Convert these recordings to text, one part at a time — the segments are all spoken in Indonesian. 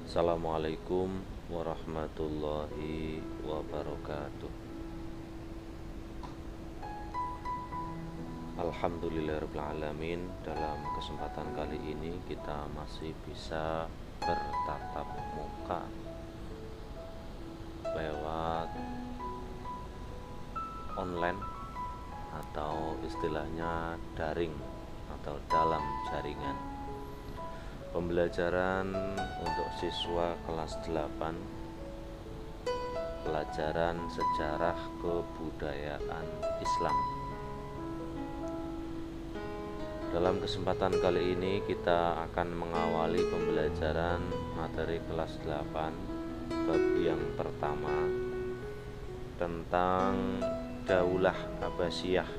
Assalamualaikum warahmatullahi wabarakatuh. Alhamdulillahirrahmanirrahim. Dalam kesempatan kali ini kita masih bisa bertatap muka lewat online atau istilahnya daring atau dalam jaringan. Pembelajaran untuk siswa kelas 8, pelajaran sejarah kebudayaan Islam. Dalam kesempatan kali ini kita akan mengawali pembelajaran materi kelas 8 bab yang pertama tentang Daulah Abbasiyah,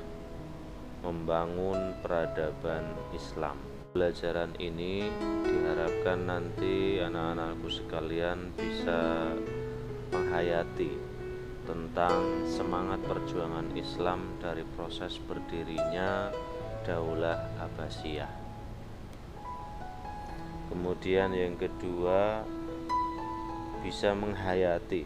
membangun peradaban Islam. Pelajaran ini diharapkan nanti anak-anakku sekalian bisa menghayati tentang semangat perjuangan Islam dari proses berdirinya Daulah Abbasiyah. Kemudian yang kedua, bisa menghayati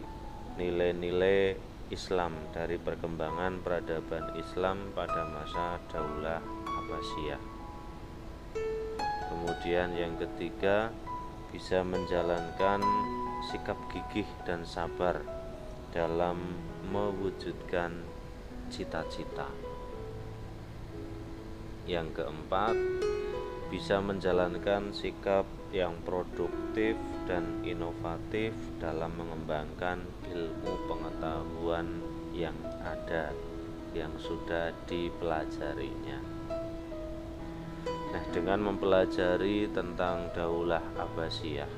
nilai-nilai Islam dari perkembangan peradaban Islam pada masa Daulah Abbasiyah. Kemudian yang ketiga, bisa menjalankan sikap gigih dan sabar dalam mewujudkan cita-cita. Yang keempat, bisa menjalankan sikap yang produktif dan inovatif dalam mengembangkan ilmu pengetahuan yang ada, yang sudah dipelajarinya. Nah, dengan mempelajari tentang Daulah Abbasiyah,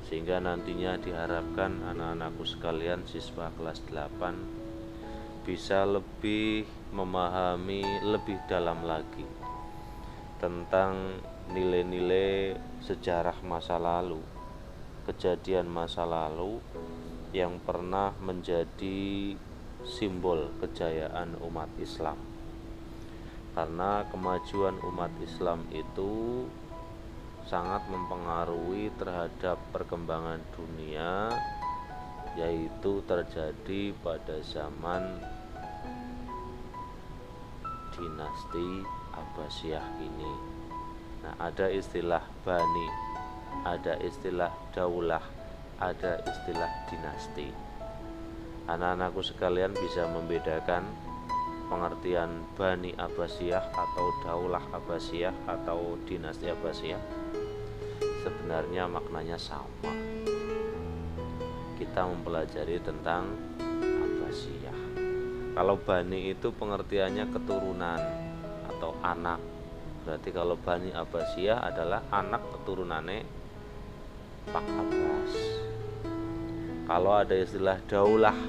sehingga nantinya diharapkan anak-anakku sekalian siswa kelas 8 bisa lebih memahami lebih dalam lagi tentang nilai-nilai sejarah masa lalu, kejadian masa lalu yang pernah menjadi simbol kejayaan umat Islam. Karena kemajuan umat Islam itu sangat mempengaruhi terhadap perkembangan dunia, yaitu terjadi pada zaman dinasti Abbasiyah ini. Nah, ada istilah Bani, ada istilah Daulah, ada istilah dinasti. Anak-anakku sekalian bisa membedakan pengertian Bani Abbasiyah atau Daulah Abbasiyah atau dinasti Abbasiyah? Sebenarnya maknanya sama. Kita mempelajari tentang Abbasiyah. Kalau Bani itu pengertiannya keturunan atau anak. Berarti kalau Bani Abbasiyah adalah anak keturunannya Pak Abbas. Kalau ada istilah daulah,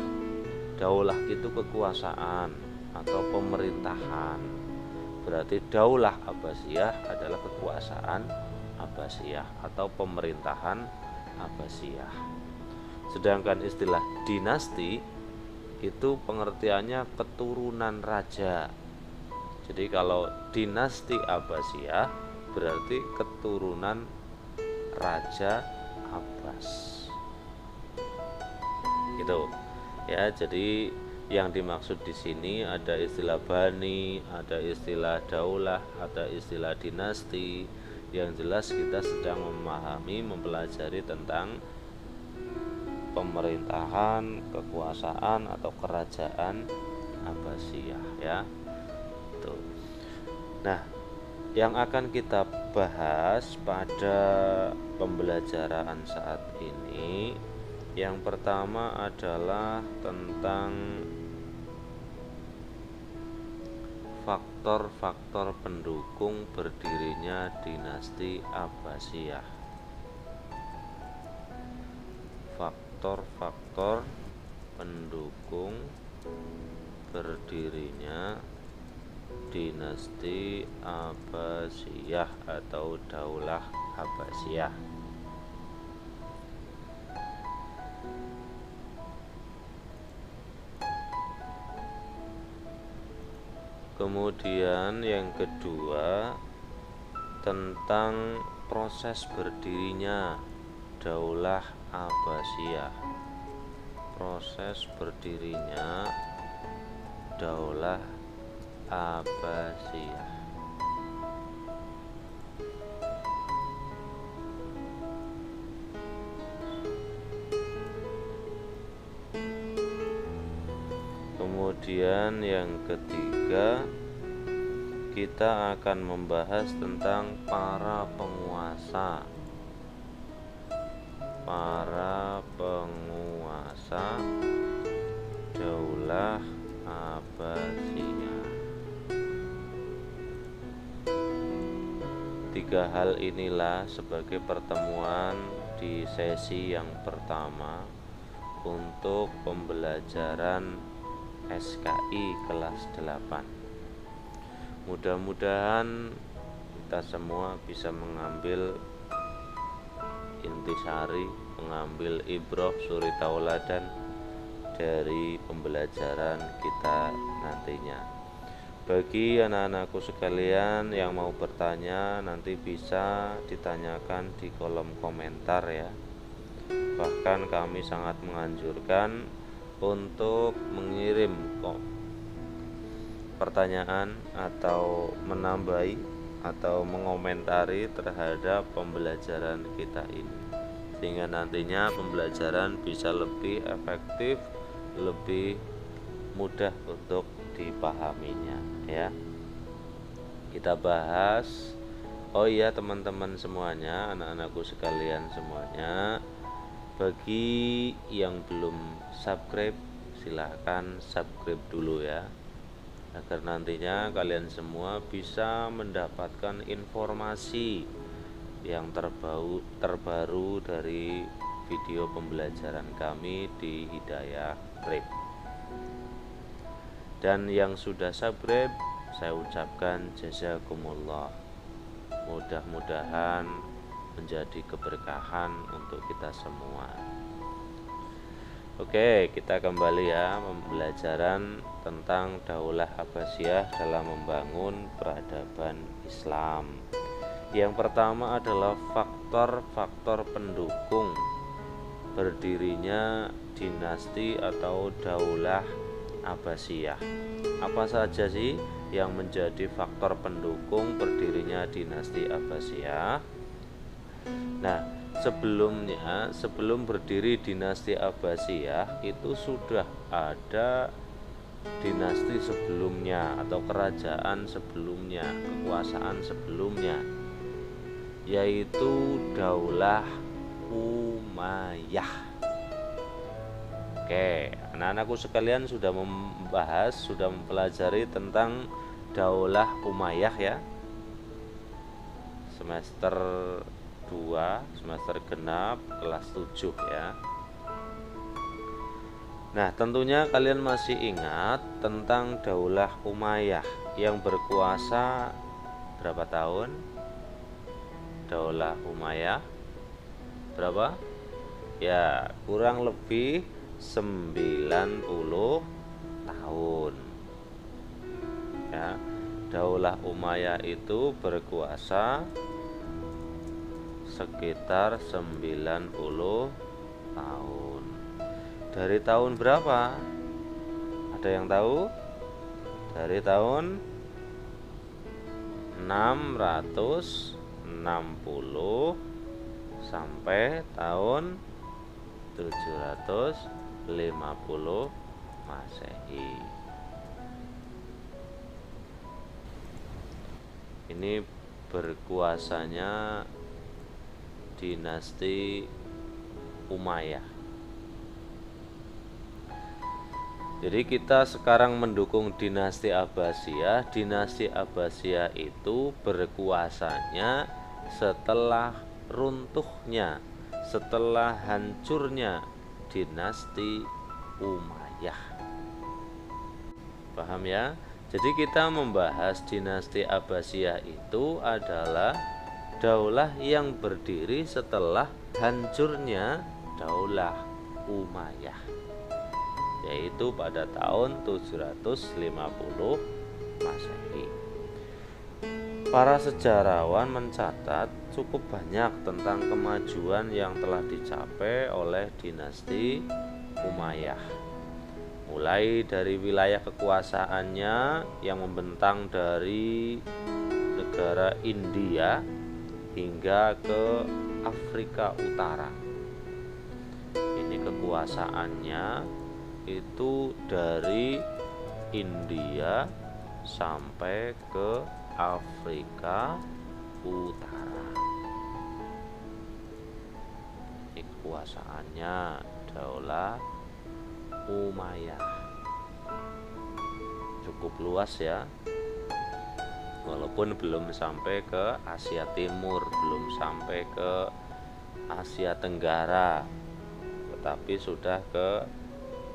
daulah itu kekuasaan atau pemerintahan. Berarti Daulah Abbasiyah adalah kekuasaan Abbasiyah atau pemerintahan Abbasiyah. Sedangkan istilah dinasti itu pengertiannya keturunan raja. Jadi kalau dinasti Abbasiyah berarti keturunan Raja Abbas. Gitu. Ya, jadi yang dimaksud di sini ada istilah Bani, ada istilah Daulah, ada istilah dinasti. Yang jelas kita sedang memahami, mempelajari tentang pemerintahan, kekuasaan atau kerajaan Abbasiyah, ya. Tuh. Nah, yang akan kita bahas pada pembelajaran saat ini, yang pertama adalah tentang faktor-faktor pendukung berdirinya dinasti Abbasiyah. Faktor-faktor pendukung berdirinya dinasti Abbasiyah atau Daulah Abbasiyah. Kemudian yang kedua tentang proses berdirinya Daulah Abbasiyah. Proses berdirinya Daulah Abbasiyah. Kemudian yang ketiga, kita akan membahas tentang para penguasa Daulah Abbasiyah. Tiga hal inilah sebagai pertemuan di sesi yang pertama untuk pembelajaran SKI kelas 8. Mudah-mudahan kita semua bisa mengambil intisari, mengambil ibroh suri tauladan dari pembelajaran kita nantinya. Bagi anak-anakku sekalian yang mau bertanya, nanti bisa ditanyakan di kolom komentar ya. Bahkan kami sangat menganjurkan untuk mengirim pertanyaan atau menambahi atau mengomentari terhadap pembelajaran kita ini, sehingga nantinya pembelajaran bisa lebih efektif, lebih mudah untuk dipahaminya ya. Kita bahas, oh iya teman-teman semuanya, anak-anakku sekalian semuanya, bagi yang belum subscribe silahkan subscribe dulu ya, agar nantinya kalian semua bisa mendapatkan informasi yang terbaru dari video pembelajaran kami di Hidayah Rib. Dan yang sudah subscribe, saya ucapkan jazakumullah. Mudah-mudahan menjadi keberkahan untuk kita semua. Oke, kita kembali ya pembelajaran tentang Daulah Abbasiyah dalam membangun peradaban Islam. Yang pertama adalah faktor-faktor pendukung berdirinya dinasti atau Daulah Abbasiyah. Apa saja sih yang menjadi faktor pendukung berdirinya dinasti Abbasiyah? Nah, sebelum berdiri dinasti Abbasiyah itu sudah ada dinasti sebelumnya atau kerajaan sebelumnya, kekuasaan sebelumnya, yaitu Daulah Umayyah. Oke, anak-anakku sekalian sudah mempelajari tentang Daulah Umayyah ya. Semester 2, semester genap, kelas 7 ya. Nah, tentunya kalian masih ingat tentang Daulah Umayyah yang berkuasa berapa tahun? Daulah Umayyah berapa? Ya, kurang lebih 90 tahun. Ya, Daulah Umayyah itu berkuasa sekitar 90 tahun. Dari tahun berapa? Ada yang tahu? Dari tahun 660 sampai tahun 750 Masehi. Ini berkuasanya dinasti Umayyah. Jadi kita sekarang mendukung dinasti Abbasiyah. Dinasti Abbasiyah itu berkuasanya setelah runtuhnya, setelah hancurnya dinasti Umayyah. Paham ya? Jadi kita membahas dinasti Abbasiyah itu adalah daulah yang berdiri setelah hancurnya Daulah Umayyah, yaitu pada tahun 750 Masehi. Para sejarawan mencatat cukup banyak tentang kemajuan yang telah dicapai oleh dinasti Umayyah. Mulai dari wilayah kekuasaannya yang membentang dari negara India hingga ke Afrika Utara. Ini kekuasaannya itu dari India sampai ke Afrika Utara. Ini kekuasaannya Daulah Umayyah. Cukup luas ya. Walaupun belum sampai ke Asia Timur, belum sampai ke Asia Tenggara, tetapi sudah ke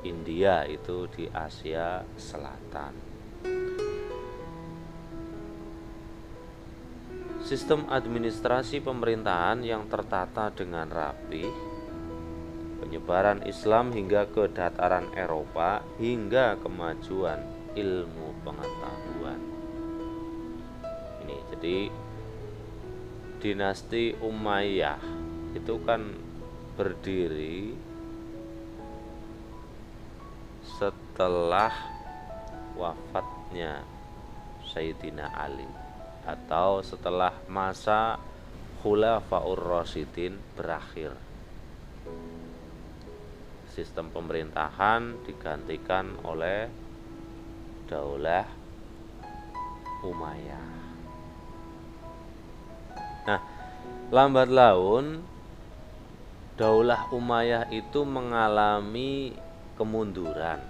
India, itu di Asia Selatan. Sistem administrasi pemerintahan yang tertata dengan rapi, penyebaran Islam hingga ke dataran Eropa, hingga kemajuan ilmu pengetahuan. Ini jadi dinasti Umayyah itu kan berdiri setelah wafatnya Sayyidina Ali, atau setelah masa Khulafaur Rasyidin berakhir. Sistem pemerintahan digantikan oleh Daulah Umayyah. Nah, lambat laun Daulah Umayyah itu mengalami kemunduran.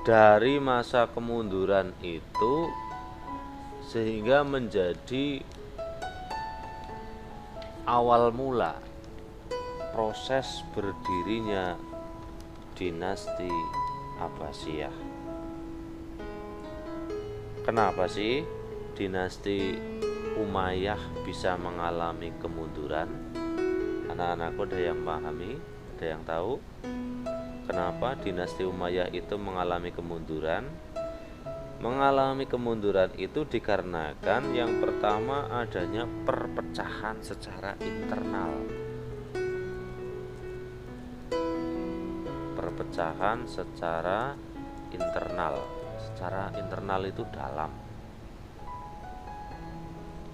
Dari masa kemunduran itu sehingga menjadi awal mula proses berdirinya dinasti Abbasiyah. Kenapa sih dinasti Umayyah bisa mengalami kemunduran? Anak-anakku ada yang pahami? Ada yang tahu kenapa dinasti Umayyah itu mengalami kemunduran? Mengalami kemunduran itu dikarenakan yang pertama adanya perpecahan secara internal. Perpecahan secara internal. Secara internal itu dalam.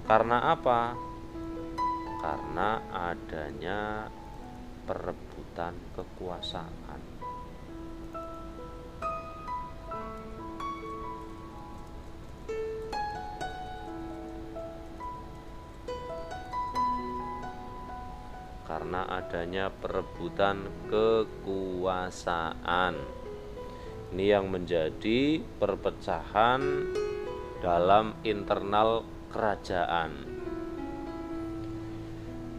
Karena apa? Karena adanya perebutan kekuasaan. Karena adanya perebutan kekuasaan. Ini yang menjadi perpecahan dalam internal kerajaan.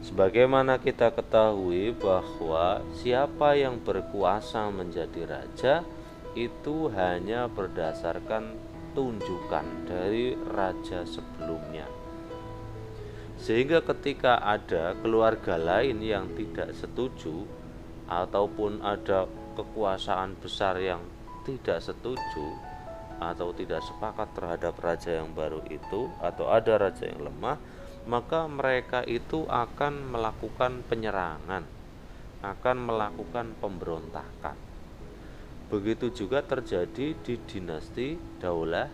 Sebagaimana kita ketahui bahwa siapa yang berkuasa menjadi raja itu hanya berdasarkan tunjukan dari raja sebelumnya. Sehingga ketika ada keluarga lain yang tidak setuju ataupun ada kekuasaan besar yang tidak setuju atau tidak sepakat terhadap raja yang baru itu, atau ada raja yang lemah, maka mereka itu akan melakukan penyerangan, akan melakukan pemberontakan. Begitu juga terjadi di dinasti Daulah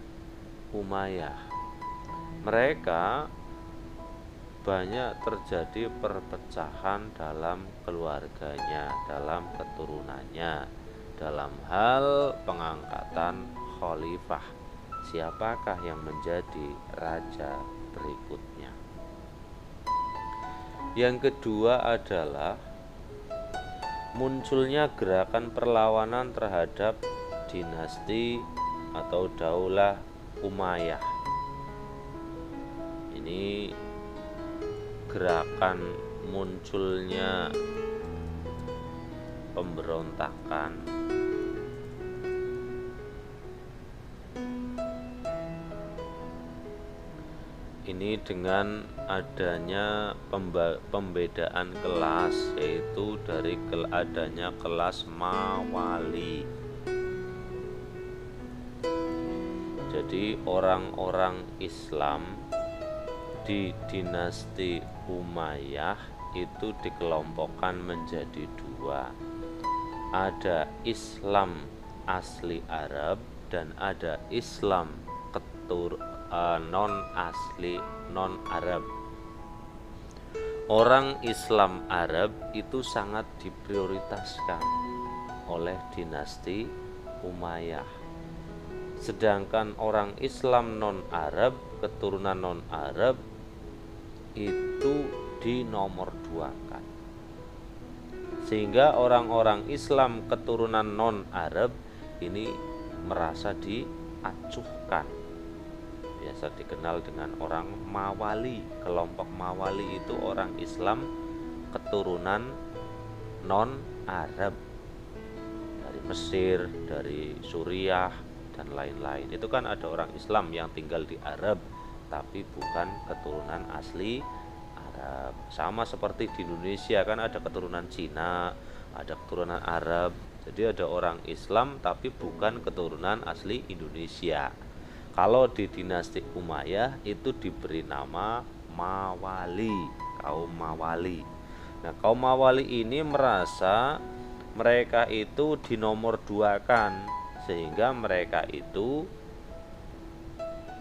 Umayyah. Mereka banyak terjadi perpecahan dalam keluarganya, dalam keturunannya, dalam hal pengangkatan khalifah. Siapakah yang menjadi raja berikutnya? Yang kedua adalah munculnya gerakan perlawanan terhadap dinasti atau Daulah Umayyah. Ini gerakan munculnya pemberontakan. Ini dengan adanya pembedaan kelas, yaitu dari adanya kelas mawali. Jadi orang-orang Islam di dinasti Umayyah itu dikelompokkan menjadi dua. Ada Islam asli Arab dan ada Islam non asli non Arab. Orang Islam Arab itu sangat diprioritaskan oleh dinasti Umayyah. Sedangkan orang Islam non-Arab, keturunan non-Arab itu dinomorduakan. Sehingga orang-orang Islam keturunan non-Arab ini merasa diacuhkan. Biasa dikenal dengan orang Mawali. Kelompok Mawali itu orang Islam keturunan non-Arab, dari Mesir, dari Suriah, dan lain-lain. Itu kan ada orang Islam yang tinggal di Arab tapi bukan keturunan asli Arab. Sama seperti di Indonesia kan ada keturunan Cina, ada keturunan Arab. Jadi ada orang Islam tapi bukan keturunan asli Indonesia. Kalau di dinasti Umayyah itu diberi nama Mawali, kaum Mawali. Nah, kaum Mawali ini merasa mereka itu dinomorduakan, sehingga mereka itu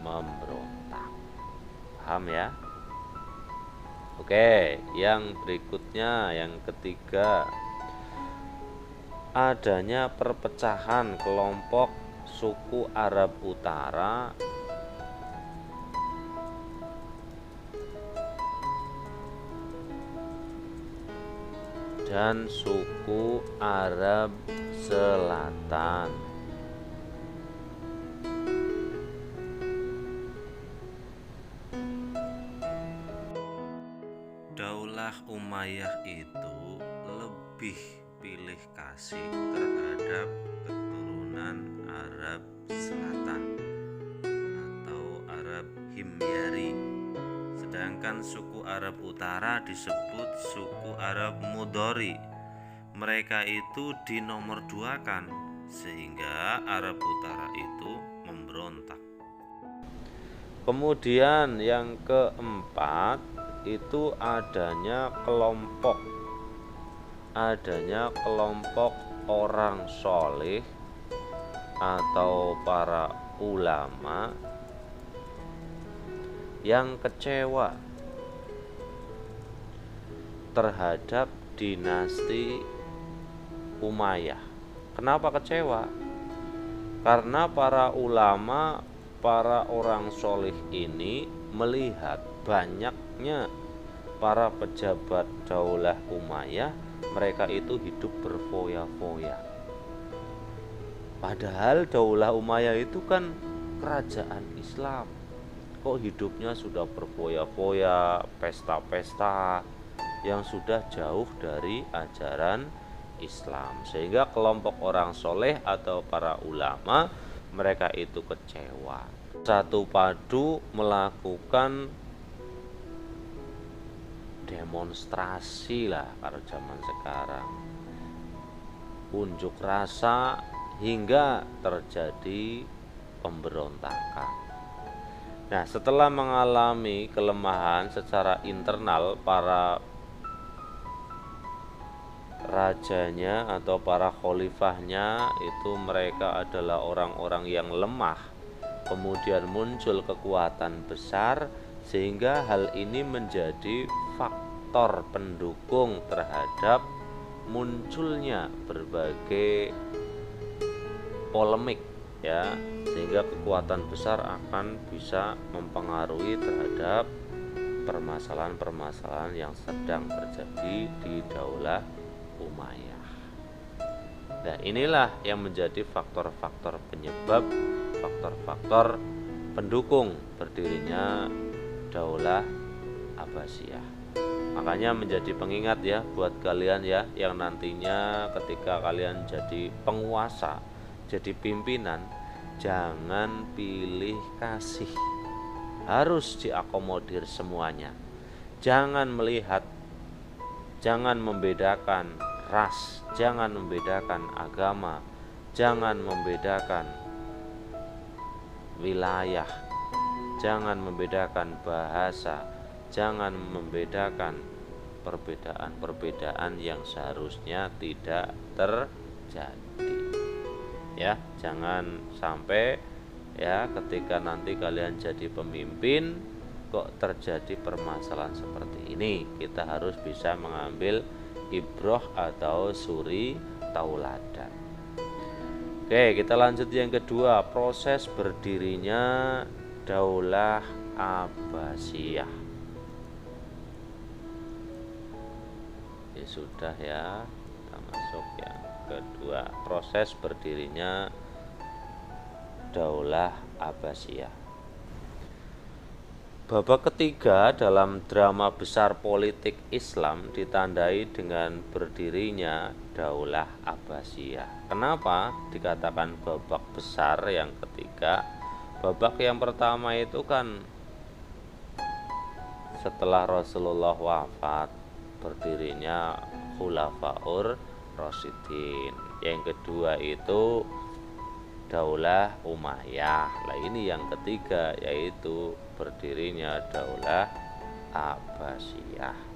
memberontak. Paham ya? Oke, yang berikutnya, yang ketiga, adanya perpecahan kelompok suku Arab Utara dan suku Arab Selatan. Daulah Umayyah itu lebih pilih kasih terhadap keturunan Arab Selatan atau Arab Himyari. Sedangkan suku Arab Utara disebut suku Arab Mudhari. Mereka itu dinomorduakan sehingga Arab Utara itu memberontak. Kemudian yang keempat itu adanya kelompok orang soleh atau para ulama yang kecewa terhadap dinasti Umayyah. Kenapa kecewa? Karena para ulama, para orang soleh ini melihat banyaknya para pejabat daulah Umayyah, mereka itu hidup berfoya-foya. Padahal daulah Umayyah itu kan kerajaan Islam. Kok hidupnya sudah berfoya-foya, pesta-pesta yang sudah jauh dari ajaran Islam. Sehingga kelompok orang soleh atau para ulama, mereka itu kecewa. Satu padu melakukan demonstrasi lah kalau zaman sekarang, unjuk rasa hingga terjadi pemberontakan. Nah, setelah mengalami kelemahan secara internal, para rajanya atau para khalifahnya itu mereka adalah orang-orang yang lemah. Kemudian muncul kekuatan besar, sehingga hal ini menjadi faktor pendukung terhadap munculnya berbagai polemik, ya, sehingga kekuatan besar akan bisa mempengaruhi terhadap permasalahan-permasalahan yang sedang terjadi di daulah Umayyah. Nah, inilah yang menjadi faktor-faktor penyebab, faktor-faktor pendukung berdirinya daulah Abbasiyah. Makanya menjadi pengingat ya buat kalian ya, yang nantinya ketika kalian jadi penguasa, jadi pimpinan, jangan pilih kasih, harus diakomodir semuanya. Jangan melihat, jangan membedakan ras, jangan membedakan agama, jangan membedakan wilayah, jangan membedakan bahasa, jangan membedakan perbedaan-perbedaan yang seharusnya tidak terjadi. Ya, jangan sampai ya ketika nanti kalian jadi pemimpin kok terjadi permasalahan seperti ini. Kita harus bisa mengambil ibroh atau suri tauladan. Oke, kita lanjut yang kedua, proses berdirinya Daulah Abbasiyah. Ya sudah ya, kita masuk yang kedua, proses berdirinya Daulah Abbasiyah. Babak ketiga dalam drama besar politik Islam ditandai dengan berdirinya Daulah Abbasiyah. Kenapa dikatakan babak besar yang ketiga? Babak yang pertama itu kan setelah Rasulullah wafat, berdirinya Khulafaur Rasyidin. Yang kedua itu Daulah Umayyah. Nah, ini yang ketiga, yaitu berdirinya Daulah Abbasiyah.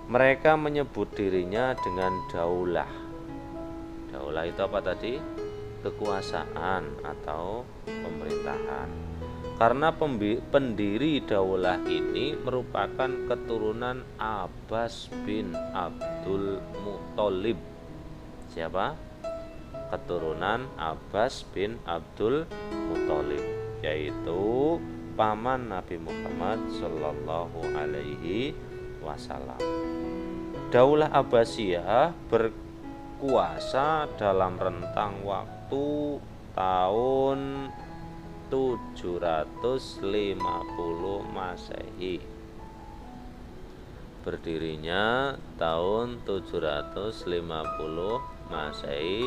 Mereka menyebut dirinya dengan daulah. Daulah itu apa tadi? Kekuasaan atau pemerintahan. Karena pendiri daulah ini merupakan keturunan Abbas bin Abdul Muthalib. Siapa? Keturunan Abbas bin Abdul Muthalib, yaitu paman Nabi Muhammad Shallallahu Alaihi Wasallam. Daulah Abbasiyah berkuasa dalam rentang waktu tahun 750 Masehi. Berdirinya tahun 750 Masehi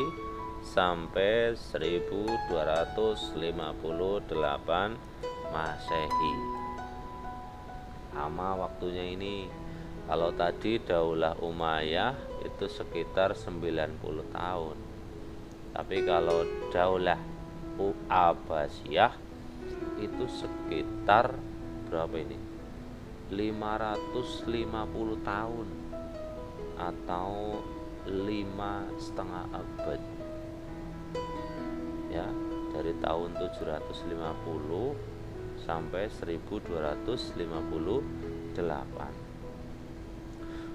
sampai 1258 Masehi. Lama waktunya ini. Kalau tadi Daulah Umayyah itu sekitar 90 tahun. Tapi kalau Daulah Abbasiyah itu sekitar berapa ini? 550 tahun atau 5,5 abad. Ya, dari tahun 750 sampai 1258.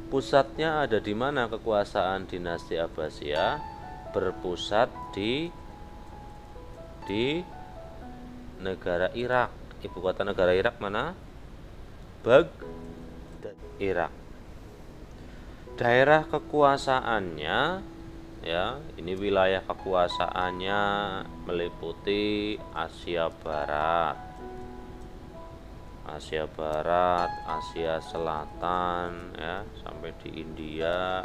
Pusatnya ada di mana kekuasaan dinasti Abbasiyah? Berpusat di negara Irak. Ibu kota negara Irak mana? Baghdad, Irak. Daerah kekuasaannya, ya, ini wilayah kekuasaannya meliputi Asia Barat, Asia Selatan, ya, sampai di India,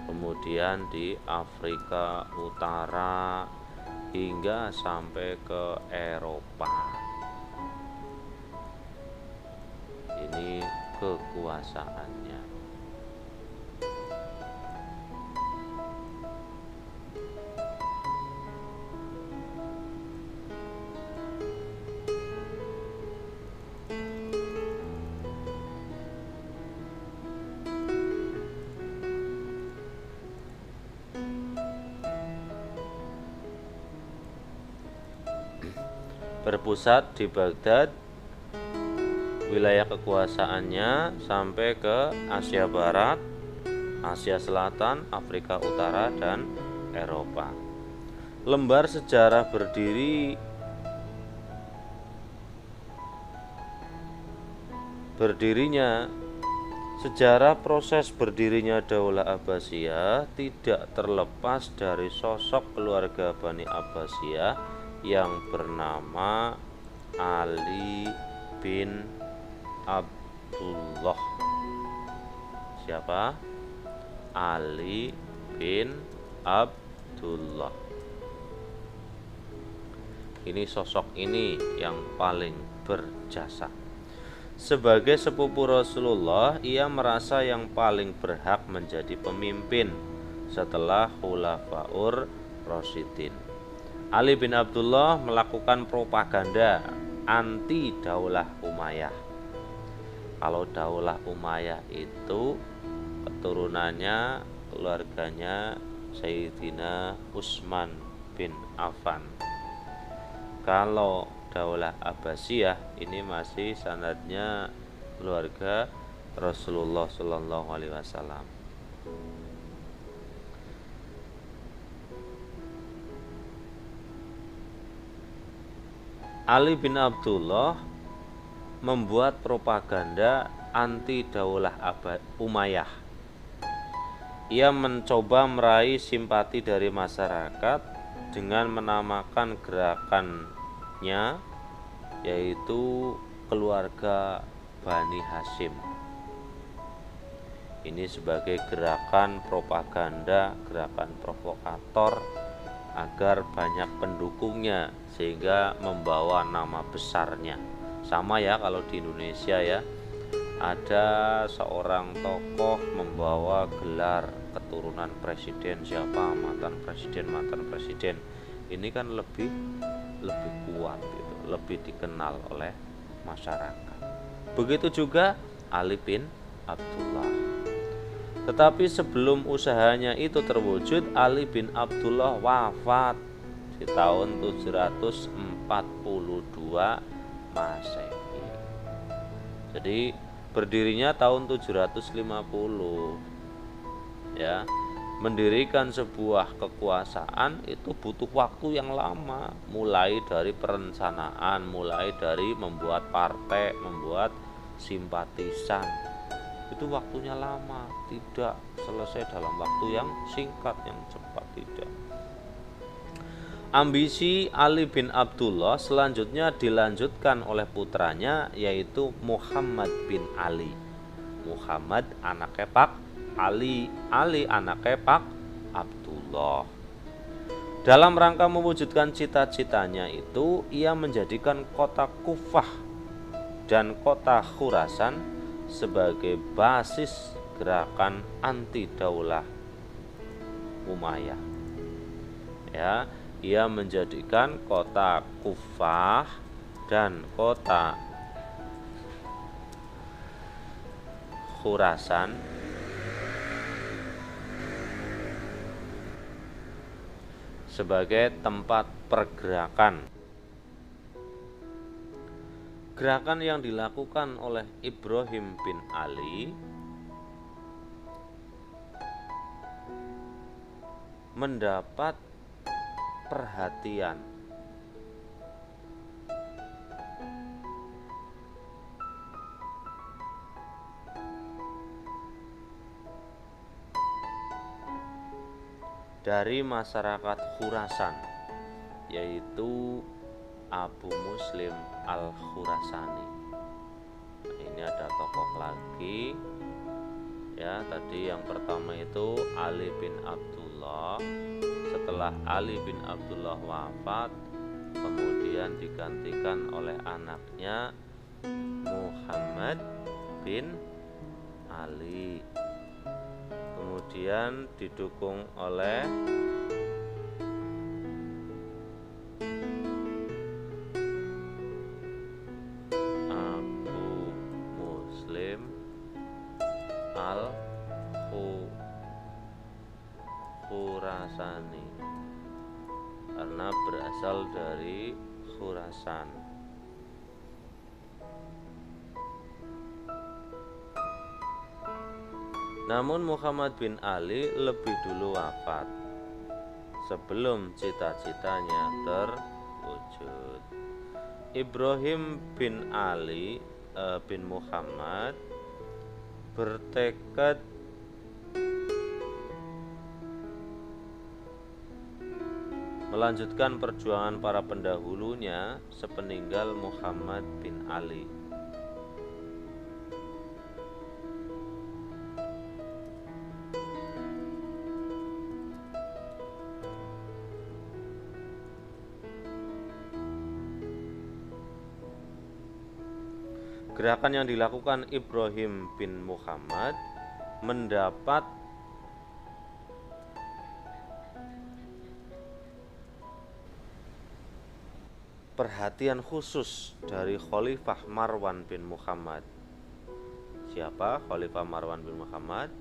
kemudian di Afrika Utara hingga sampai ke Eropa. Ini kekuasaannya. Berpusat di Baghdad, wilayah kekuasaannya sampai ke Asia Barat, Asia Selatan, Afrika Utara, dan Eropa. Lembar sejarah sejarah proses berdirinya Daulah Abbasiyah tidak terlepas dari sosok keluarga Bani Abbasiyah yang bernama Ali bin Abdullah. Siapa? Ali bin Abdullah. Ini sosok ini yang paling berjasa. Sebagai sepupu Rasulullah, ia merasa yang paling berhak menjadi pemimpin setelah Khulafaur Rasyidin. Ali bin Abdullah melakukan propaganda anti Daulah Umayyah. Kalau Daulah Umayyah itu keturunannya, keluarganya Sayyidina Utsman bin Affan. Kalau Daulah Abbasiyah ini masih sanadnya keluarga Rasulullah Shallallahu Alaihi Wasallam. Ali bin Abdullah membuat propaganda anti Daulah Umayyah. Ia mencoba meraih simpati dari masyarakat dengan menamakan gerakannya yaitu keluarga Bani Hashim. Ini sebagai gerakan propaganda, gerakan provokator agar banyak pendukungnya sehingga membawa nama besarnya. Sama ya kalau di Indonesia ya, ada seorang tokoh membawa gelar keturunan presiden, siapa mantan presiden, ini kan lebih kuat gitu, lebih dikenal oleh masyarakat. Begitu juga Ali bin Abdullah. Tetapi sebelum usahanya itu terwujud, Ali bin Abdullah wafat di tahun 742 Masehi. Jadi berdirinya tahun 750. Ya, mendirikan sebuah kekuasaan itu butuh waktu yang lama, mulai dari perencanaan, mulai dari membuat partai, membuat simpatisan. Itu waktunya lama, tidak selesai dalam waktu yang singkat, yang cepat, tidak. Ambisi Ali bin Abdullah selanjutnya dilanjutkan oleh putranya yaitu Muhammad bin Ali. Muhammad anaknya Pak Ali, Ali anaknya Pak Abdullah. Dalam rangka mewujudkan cita-citanya itu, ia menjadikan kota Kufah dan kota Khurasan sebagai basis gerakan anti Daulah Umayyah. Ya, ia menjadikan kota Kufah dan kota Khurasan sebagai tempat pergerakan. Gerakan yang dilakukan oleh Ibrahim bin Ali mendapat perhatian dari masyarakat Khurasan, yaitu Abu Muslim Al-Khurasani. Nah, ini ada tokoh lagi ya, tadi yang pertama itu Ali bin Abdullah. Setelah Ali bin Abdullah wafat, kemudian digantikan oleh anaknya Muhammad bin Ali, kemudian didukung oleh Al-Khurasani karena berasal dari Khurasan. Namun Muhammad bin Ali lebih dulu wafat sebelum cita-citanya terwujud. Ibrahim bin Ali bin Muhammad bertekad melanjutkan perjuangan para pendahulunya sepeninggal Muhammad bin Ali. Gerakan yang dilakukan Ibrahim bin Muhammad mendapat perhatian khusus dari Khalifah Marwan bin Muhammad. Siapa Khalifah Marwan bin Muhammad?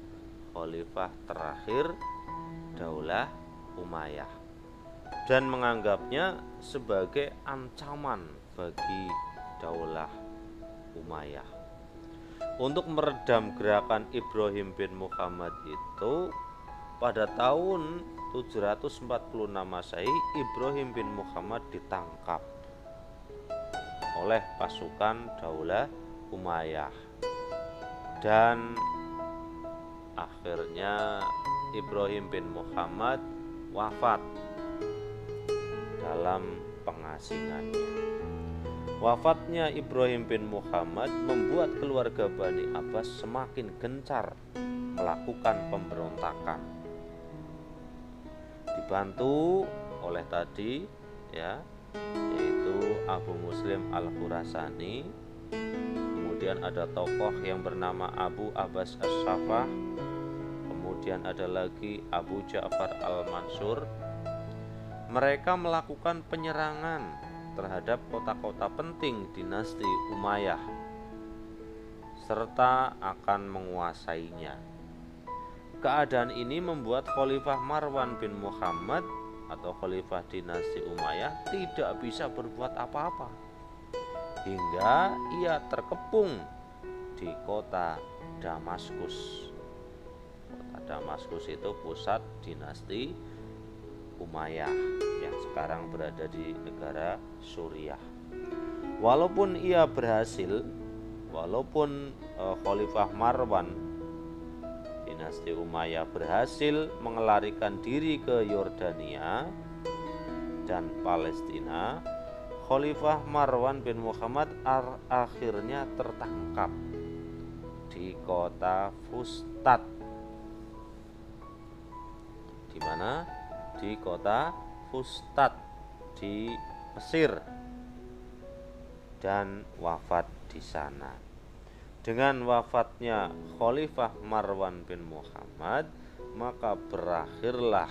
Khalifah terakhir Daulah Umayyah, dan menganggapnya sebagai ancaman bagi Daulah Umayyah. Untuk meredam gerakan Ibrahim bin Muhammad itu, pada tahun 746 Masehi, Ibrahim bin Muhammad ditangkap oleh pasukan Daulah Umayyah, dan akhirnya Ibrahim bin Muhammad wafat dalam pengasingannya. Wafatnya Ibrahim bin Muhammad membuat keluarga Bani Abbas semakin gencar melakukan pemberontakan, dibantu oleh tadi ya, yaitu Abu Muslim Al-Khurasani. Kemudian ada tokoh yang bernama Abu Abbas As-Safah. Kemudian ada lagi Abu Ja'far Al-Mansur. Mereka melakukan penyerangan terhadap kota-kota penting dinasti Umayyah serta akan menguasainya. Keadaan ini membuat Khalifah Marwan bin Muhammad atau Khalifah dinasti Umayyah tidak bisa berbuat apa-apa, hingga ia terkepung di kota Damaskus. Kota Damaskus itu pusat dinasti Umayyah yang sekarang berada di negara Suriah. Walaupun Khalifah Marwan dinasti Umayyah berhasil mengelarikan diri ke Yordania dan Palestina, Khalifah Marwan bin Muhammad akhirnya tertangkap di kota Fustat. Di mana? Di kota Fustat di Mesir, dan wafat di sana. Dengan wafatnya Khalifah Marwan bin Muhammad, maka berakhirlah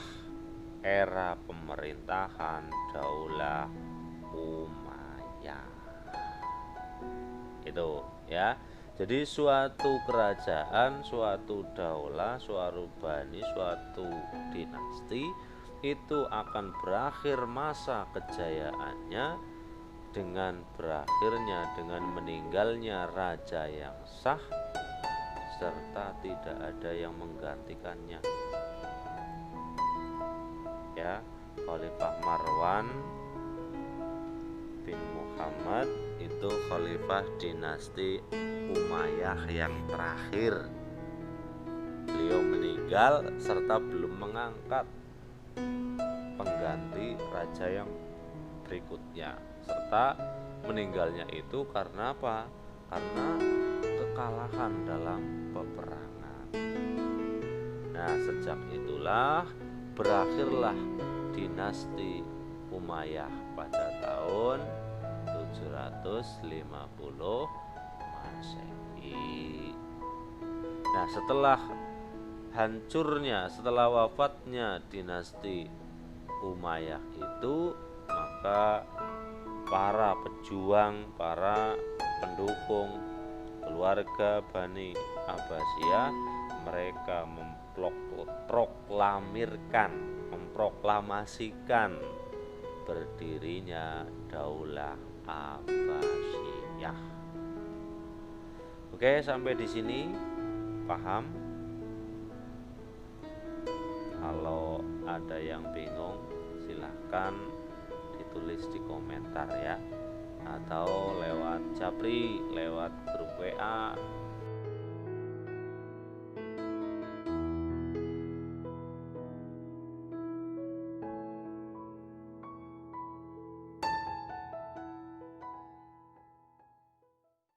era pemerintahan Daulah Umayyah. Itu ya. Jadi suatu kerajaan, suatu daulah, suatu bani, suatu dinasti itu akan berakhir masa kejayaannya dengan meninggalnya raja yang sah serta tidak ada yang menggantikannya. Ya, Khalifah Marwan bin Muhammad itu khalifah dinasti Umayyah yang terakhir. Beliau meninggal serta belum mengangkat pengganti raja yang berikutnya, serta meninggalnya itu karena apa? Karena kekalahan dalam peperangan. Nah, sejak itulah berakhirlah dinasti Umayyah pada tahun 750 Masehi. Nah, setelah wafatnya dinasti Umayyah itu, maka para pejuang, para pendukung keluarga Bani Abbasiyah, mereka memproklamasikan berdirinya Daulah Abbasiyah. Oke, sampai di sini paham? Kalau ada yang bingung, silahkan ditulis di komentar ya, atau lewat Japri, lewat grup WA,